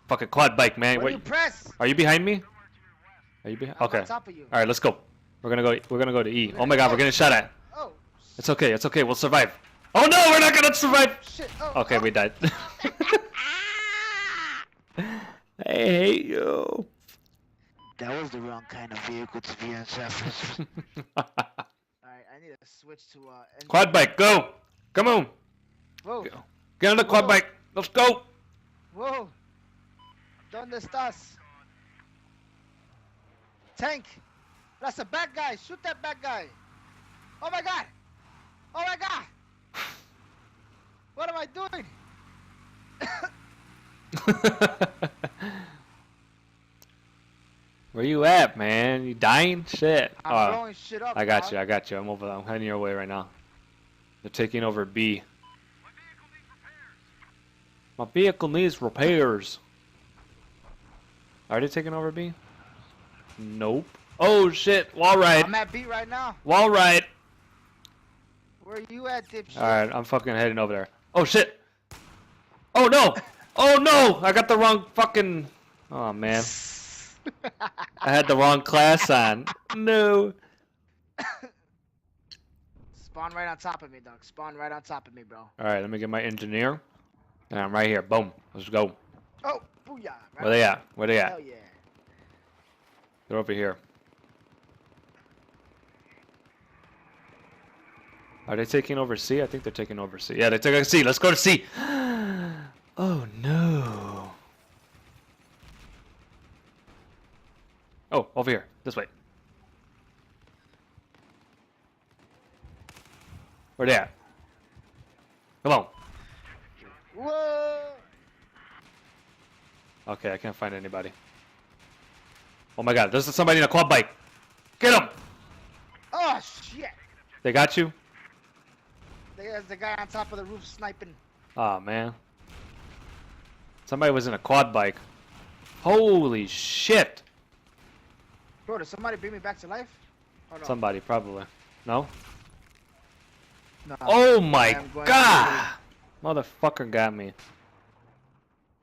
Fucking quad bike, man. What do you press? Are you behind me? Are you behind? Okay. On top of you. All right, let's go. We're gonna go to E. Oh my God, we're getting shot at. Oh. It's okay. It's okay. We'll survive. Oh no, we're not gonna survive. Shit. Oh, Okay, we died. I hate you. That was the wrong kind of vehicle to be in, Chef. Alright, I need to switch to Quad bike, go! Come on! Whoa. Go. Get on the quad bike. Let's go! Whoa. ¿Dónde estás? Tank. That's a bad guy. Shoot that bad guy. Oh my God. Oh my God. What am I doing? Where you at, man? You dying? Shit. I'm blowing shit up. I got dog. you. I got you. I'm over. I'm heading your way right now. They're taking over B. My vehicle needs repairs. Are they taking over B? Nope. Oh shit! Wall ride. I'm at B right now. Wall ride. Where you at, dipshit? All right, I'm fucking heading over there. Oh shit! Oh no! Oh no! I got the wrong fucking. Oh man. I had the wrong class on. No. Spawn right on top of me, dog. Spawn right on top of me, bro. All right, let me get my engineer. And I'm right here. Boom. Let's go. Oh, booyah. Right. Where they at? Where they at? Hell yeah. They're over here. Are they taking over C? I think they're taking over C. Yeah, they took over C. Let's go to C. Oh no. Oh, over here. This way. Where they at? Come on. Whoa. Okay, I can't find anybody. Oh my God, there's somebody in a quad bike. Get him! Oh shit. They got you? There's the guy on top of the roof sniping. Oh man. Somebody was in a quad bike. Holy shit! Bro, did somebody bring me back to life? Oh, no. Somebody, probably. No? No. Oh my I'm going God! Motherfucker got me.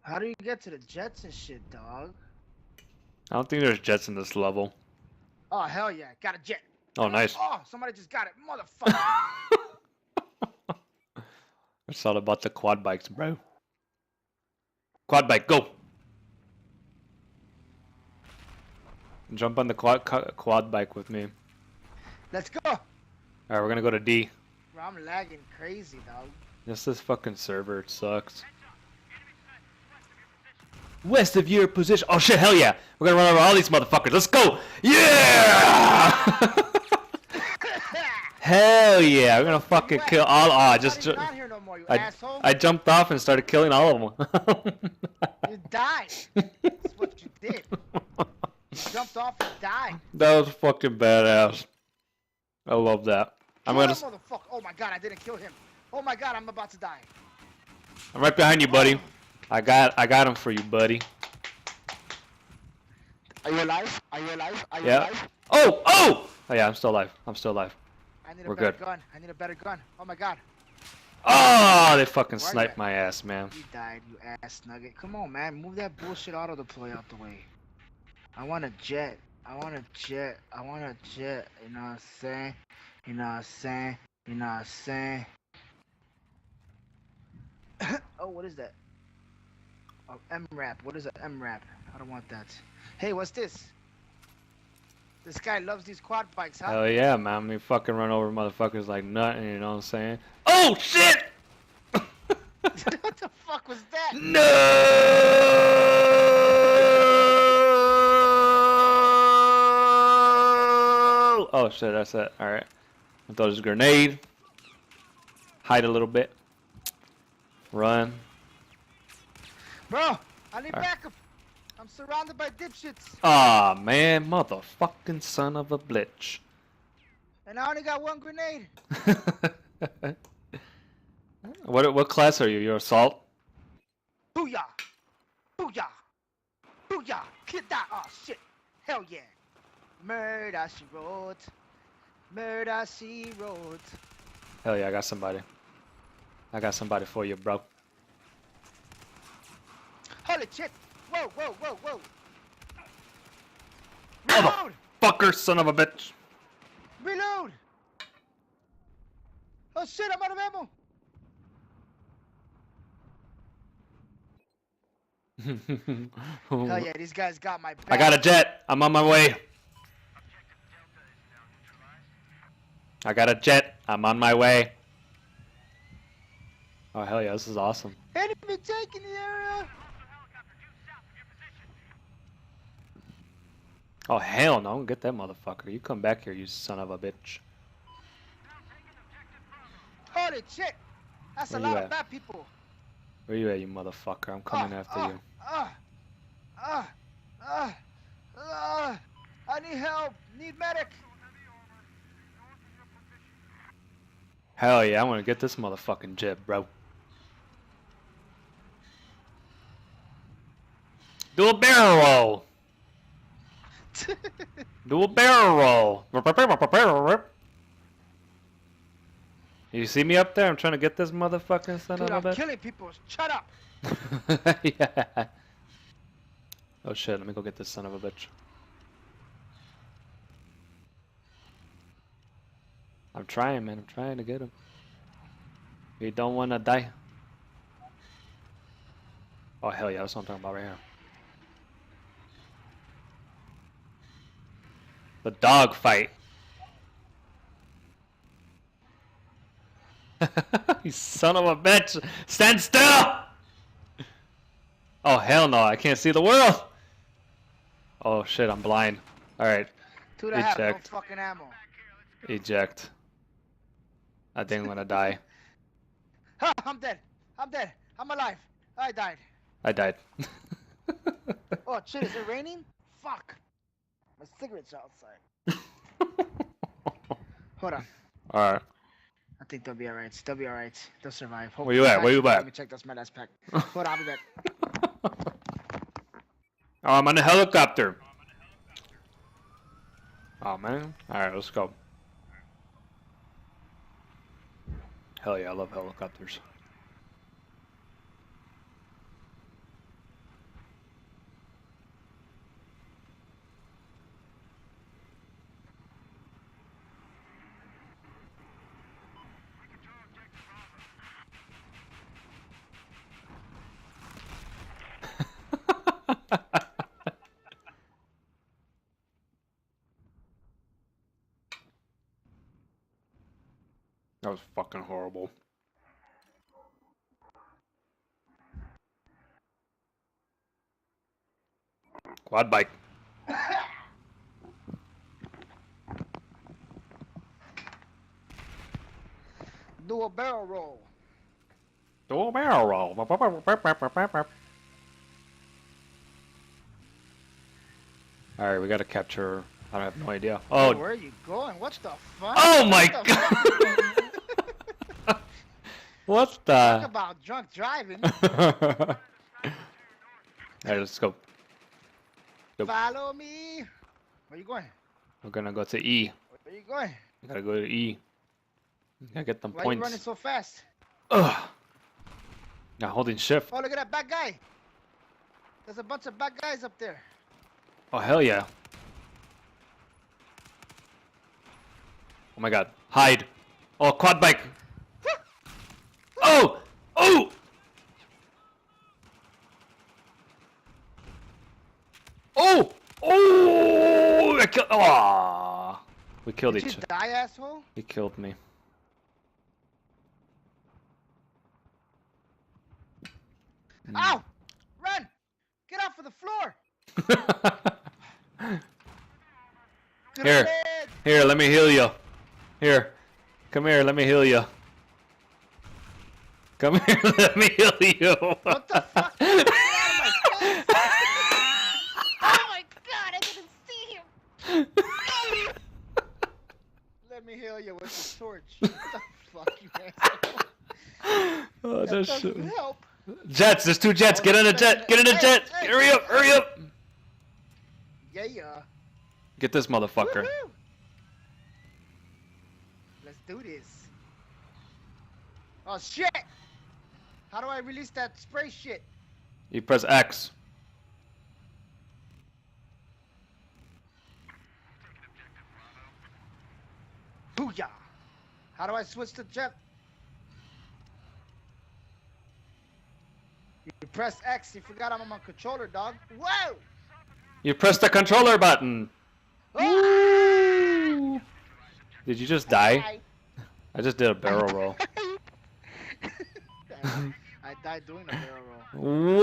How do you get to the jets and shit, dog? I don't think there's jets in this level. Oh, hell yeah. Got a jet. Oh, nice. Oh, somebody just got it. Motherfucker. It's all about the quad bikes, bro. Quad bike, go! Jump on the quad bike with me. Let's go. Alright, we're gonna go to D. Bro, I'm lagging crazy, dog. Just this fucking server, it sucks. West of your position. Oh shit, hell yeah! We're gonna run over all these motherfuckers. Let's go! Yeah! Hell yeah! We're gonna fucking kill all. Oh, I just. Not here no more, you asshole. I jumped off and started killing all of them. You died. That's what you did. You jumped off and died. That was fucking badass. I love that. I'm gonna. Motherfucker. Oh my God, I didn't kill him. Oh my God, I'm about to die. I'm right behind you, buddy. I got him for you, buddy. Are you alive? Are you alive? Are you Yeah. alive? Oh! Oh! Oh yeah, I'm still alive. I'm still alive. I need a We're better good. gun. I need a better gun. Oh my God. Oh! They fucking Where are you sniped at? my ass, man. You died, you ass nugget. Come on, man. Move that bullshit auto deploy out the way. I want a jet. I want a jet. I want a jet. You know what I'm saying? You know what I'm saying? You know what I'm saying? Oh, what is that? Oh, MRAP. What is an MRAP? I don't want that. Hey, what's this? This guy loves these quad bikes, huh? Hell yeah, man. We fucking run over motherfuckers like nothing, you know what I'm saying? Oh shit! What the fuck was that? No! Oh shit, that's it. Alright. I thought it was a grenade. Hide a little bit. Run. Bro, I need backup. I'm surrounded by dipshits. Aw, man. Motherfucking son of a bitch. And I only got one grenade. What class are you? You're assault? Booyah! Booyah! Booyah! Kid that! Oh shit! Hell yeah! Murder she wrote. Murder she wrote. Hell yeah, I got somebody. I got somebody for you, bro. Holy shit! whoa, whoa, whoa, whoa. Reload! Motherfucker, son of a bitch. Reload! Oh shit, I'm out of ammo. Hell yeah, these guys got my back. I got a jet. I'm on my way. I got a jet. I'm on my way. Oh hell yeah, this is awesome. Enemy tank in the area. Oh hell no, get that motherfucker. You come back here, you son of a bitch. Holy shit! That's Where a you lot at? of bad people. Where you at, you motherfucker? I'm coming after you. I need help. Need medic. Hell yeah, I want to get this motherfucking jet, bro. Do a barrel roll. Do a barrel roll. You see me up there? I'm trying to get this motherfucking son Dude, of a I'm bitch. killing people. Shut up. Yeah. Oh shit, let me go get this son of a bitch. I'm trying, man. I'm trying to get him. You don't want to die. Oh hell yeah, that's what I'm talking about right here. The dog fight. You son of a bitch! Stand still! Oh hell no, I can't see the world! Oh shit, I'm blind. Alright, Dude, I have no eject. fucking ammo. Eject. I think I'm gonna die. Ha, I'm dead. I'm dead. I'm alive. I died. I died. Oh shit, is it raining? Fuck. My cigarettes are outside. Hold on. Alright. I think they'll be alright. They'll be alright. They'll survive. Where you at? Where you Let at? me check this my last pack. Hold on, I'll be back. Oh, I'm on a helicopter. Oh man. Alright, let's go. Hell yeah, I love helicopters. That was fucking horrible. Quad bike. Do a barrel roll. Do a barrel roll. Alright, we gotta capture. I have no idea. Oh, Where are you going? What the fuck? oh my What the fuck? god! What Talk the? about drunk driving. Alright, let's go. Nope. Follow me. Where you going? We're gonna go to E. Where you going? We gotta go to E. Gotta get them Why are you running points. so fast? Ugh. Now holding shift. Oh, look at that bad guy. There's a bunch of bad guys up there. Oh hell yeah. Oh my god. Hide. Oh, quad bike. Oh! Oh! Oh! Oh! I killed. Aww. We killed Did each you other. die, asshole? He killed me. Ow! Run! Get off of the floor! Here. Grenade! Here, let me heal you. Here. Come here, let me heal you. Come here, let me heal you. What the fuck? Get out of my face! Oh my god, I didn't see him! Let me heal you with the torch. What the fuck, you asshole? Oh, That that's doesn't help. Jets, there's two jets. Get in a jet. Get in a jet. Hey, Hurry up, hurry up. Yeah. Get this motherfucker. Woohoo! Let's do this. Oh shit! How do I release that spray shit? You press X. How do I switch to jet? You press X. You forgot I'm on my controller, dog. Whoa! You pressed the controller button. Ah! Did you just die? I just did a barrel roll. I died doing a barrel roll.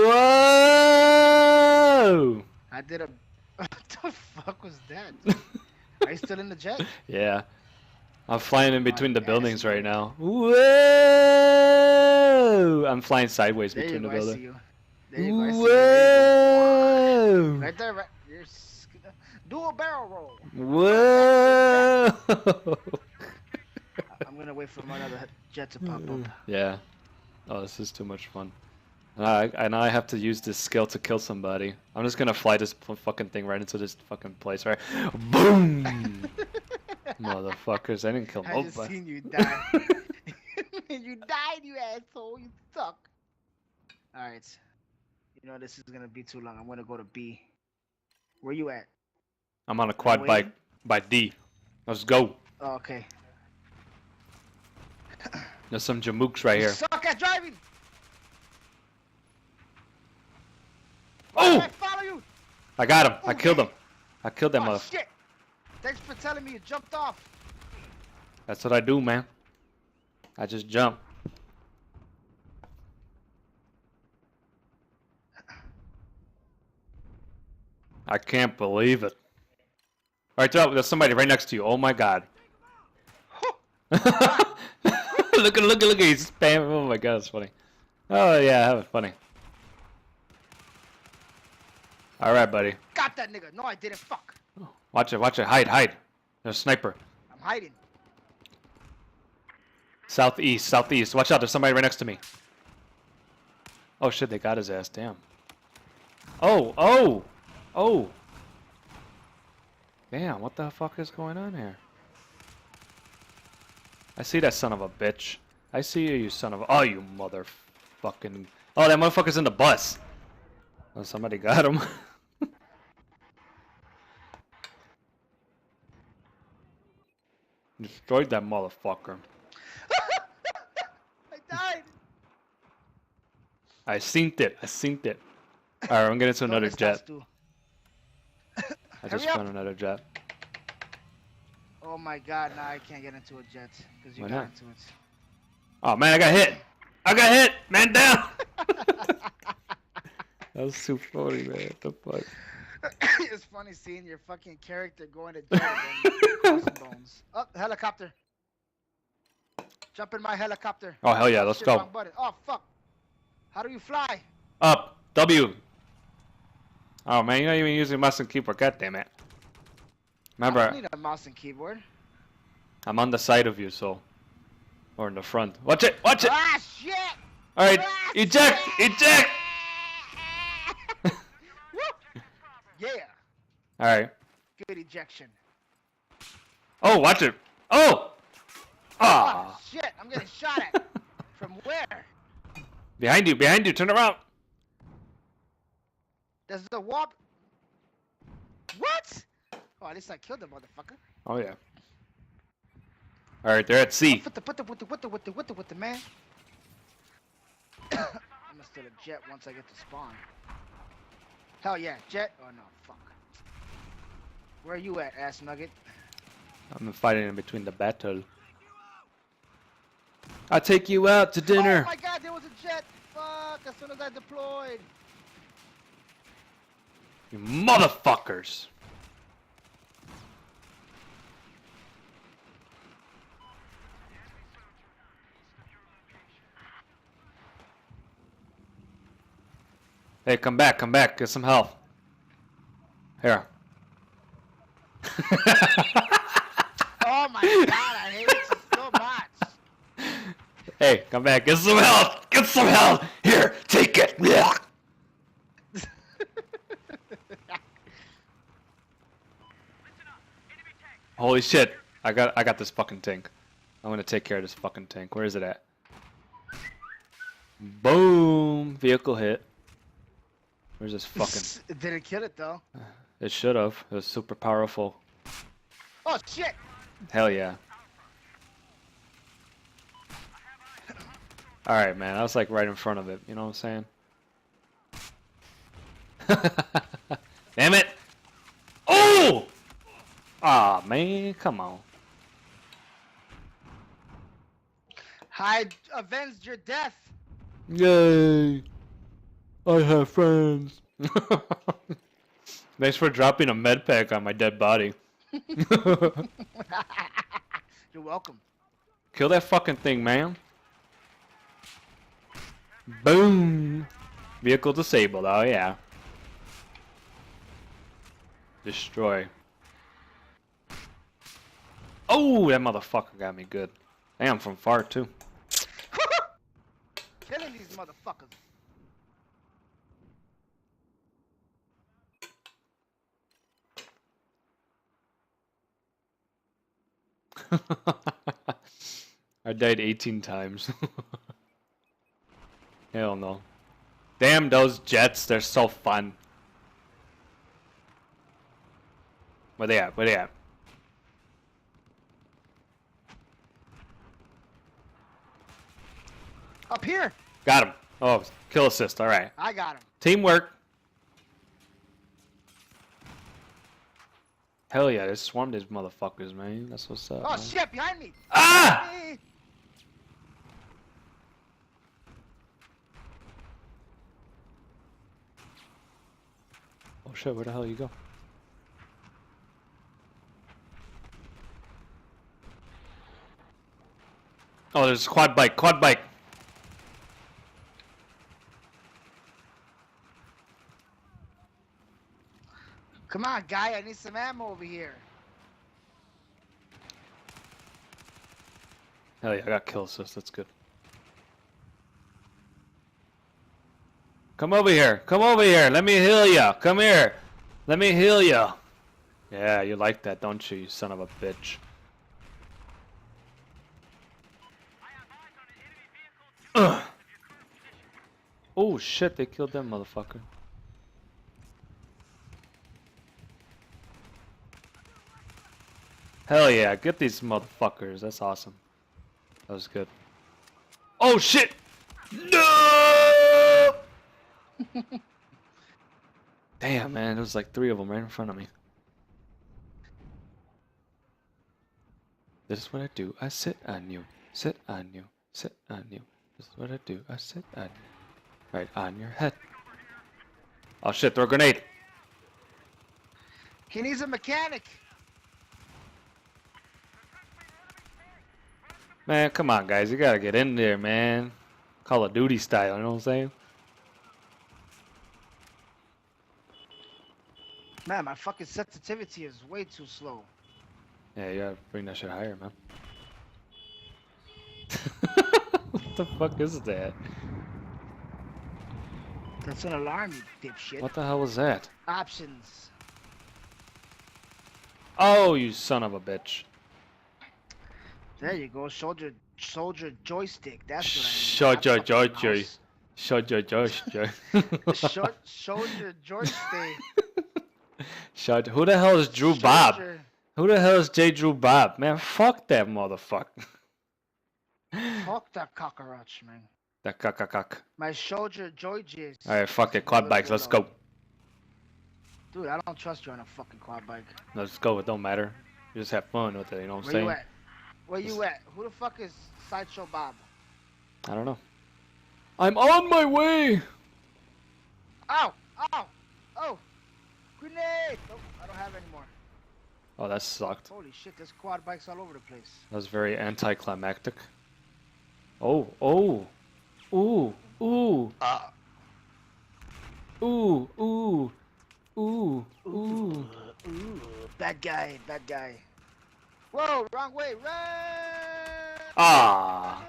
Whoa! I did a. What the fuck was that? Dude? Are you still in the jet? Yeah. I'm flying in between the yes, buildings man. right now. Whoa! I'm flying sideways There you between go. the I see buildings. you. There you go. I see you. There you go. Whoa! Right there. Right. Do a barrel roll. Whoa! I'm gonna wait for another jet to pop up. Yeah. Oh, this is too much fun. And I have to use this skill to kill somebody. I'm just gonna fly this fucking thing right into this fucking place, right? Boom! Motherfuckers, I didn't kill I just nobody. seen you die. You died, you asshole. You suck. Alright. You know, this is gonna be too long. I'm gonna go to B. Where you at? I'm on a quad bike by D. Let's go. Oh, okay. There's some jamooks right You here. suck at driving! Oh! Why did I follow you? I got him. I Oh, killed yeah. him. I killed that Oh, motherfucker. shit! Thanks for telling me you jumped off. That's what I do, man. I just jump. I can't believe it. Alright, there's somebody right next to you. Oh my god. look at he's spamming. Oh my god, it's funny. Oh yeah, that was funny. Alright, buddy. Got that nigga. No, I didn't. Fuck. Watch it, hide. There's a sniper. I'm hiding. Southeast. Watch out, there's somebody right next to me. Oh shit, they got his ass, damn. Oh! Damn, what the fuck is going on here? I see that son of a bitch. I see you, you son of a... Oh, you motherfucking... Oh, that motherfucker's in the bus. Oh, somebody got him. Destroyed that motherfucker. I died. I synced it. Alright, I'm getting to another jet. I just Hurry up. found another jet. Oh my god, now I can't get into a jet because you Why got not? into it. Oh man, I got hit! Man down! That was too funny, man. What the fuck? It's funny seeing your fucking character going to jet again. Bones. Oh, helicopter. Jump in my helicopter. Oh hell yeah, let's Shit, go. wrong button. Oh fuck. How do you fly? Up, W. Oh man, you're not even using mouse and keyboard. God damn it. I don't Remember, need a mouse and keyboard. I'm on the side of you, so, or in the front. Watch it! Ah shit! All right, Ah, eject! shit! Woo! Yeah. All right. Good ejection. Oh, watch it! Oh! Ah! Oh shit! I'm getting shot at. From where? Behind you! Turn around! There's the warp. What? Oh, at least I killed the motherfucker. Oh yeah. All right, they're at C. What the man? I'm gonna steal a jet once I get to spawn. Hell yeah, jet. Oh no, fuck. Where are you at, ass nugget? I'm fighting in between the battle. I'll take you out to dinner. Oh my god, there was a jet. Fuck! As soon as I deployed. You motherfuckers! Hey, come back, get some health. Here. Oh my god, I hate you so much. Hey, come back, get some health! Here, take it! Yeah. Holy shit, I got this fucking tank. I'm gonna take care of this fucking tank. Where is it at? Boom! Vehicle hit. Where's this fucking... It didn't kill it though. It should have. It was super powerful. Oh shit! Hell yeah. Alright, man. I was like right in front of it. You know what I'm saying? Damn it! Oh! Aw, man. Come on. Hyde avenged your death. Yay! I have friends. Thanks for dropping a med pack on my dead body. You're welcome. Kill that fucking thing, man. Boom! Vehicle disabled. Oh, yeah. Destroy. Oh, that motherfucker got me good. Damn, from far, too. Killing these motherfuckers. I died 18 times. Hell no. Damn those jets, they're so fun. Where they at? Where they at? Up here. Got him. Oh, kill assist. Alright. I got him. Teamwork. Hell yeah, they swarmed these motherfuckers, man. That's what's up. Oh man. shit, behind me. Ah! Hey. Oh shit, where the hell you go? Oh, there's a quad bike, quad bike. Come on, guy. I need some ammo over here. Hell yeah, I got kill assist, that's good. Come over here, come over here, let me heal ya. Come here, let me heal ya. Yeah, you like that, don't you, you son of a bitch. Ugh. Oh shit, they killed that motherfucker. Hell yeah, get these motherfuckers, that's awesome. That was good. Oh shit! No! Damn, man, there was like 3 of them right in front of me. This is what I do. I sit on you, sit on you, sit on you. This is what I do. I sit on you, right on your head. Oh shit! Throw a grenade. He needs a mechanic. Man, come on, guys. You gotta get in there, man. Call of Duty style. You know what I'm saying? Man, my fucking sensitivity is way too slow. Yeah, you gotta bring that shit higher, man. What the fuck is that? That's an alarm, you dipshit. What the hell was that? Options. Oh, you son of a bitch. There you go. Soldier joystick. That's what I need. Soldier Not fucking joystick. mouse. Soldier joystick. Soldier joystick. Soldier. Who the hell is Drew Bob? Soldier. Who the hell is J. Drew Bob? Man, fuck that motherfucker. Fuck that cockroach, man. That cock. My soldier joystick. Alright, fuck it. Quad bikes, let's go. Dude, I don't trust you on a fucking quad bike. Let's go, it don't matter. You just have fun with it, you know what I'm Where saying? you at? Where you at? Who the fuck is Sideshow Bob? I don't know. I'm on my way! Ow! Ow! Oh! Grenade! Nope, I don't have any more. Oh, that sucked. Holy shit, there's quad bikes all over the place. That was very anticlimactic. Oh, oh! Ooh, ooh! Ooh, ooh! Ooh, ooh! Bad guy, bad guy. Whoa, wrong way, run! Ah!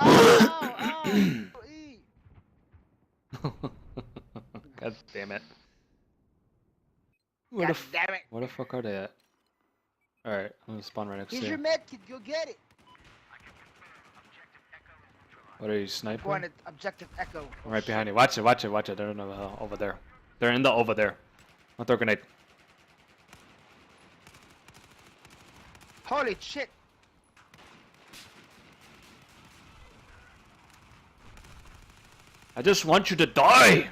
Ow, ow, eat. God damn it. God damn it. Where the fuck are they at? Alright, I'm gonna spawn right next to Here's you. your med kit, go get it. What are you, sniping? Going to objective Echo. I'm right behind you. Watch it, watch it, watch it. They're in the, over there. They're in the over there. I'll throw a grenade. Holy shit. I just want you to die!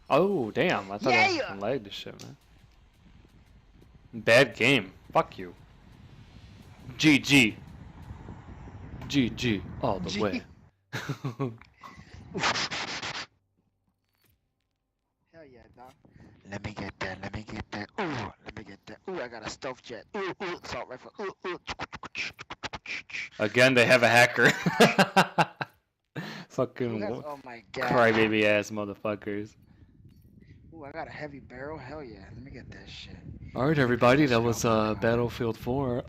Oh, damn. I thought I lagged this shit, man. Bad game. Fuck you. GG. GG. All the way. Hell yeah, dog. Let me get that. Let me get that. Ooh, let me get that. Ooh, I got a stealth jet. Ooh, ooh, assault rifle. Ooh, ooh. Again, they have a hacker. Fucking Oh my god. crybaby ass motherfuckers. Ooh, I got a heavy barrel. Hell yeah. Let me get that shit. Alright, everybody, that was Battlefield 4.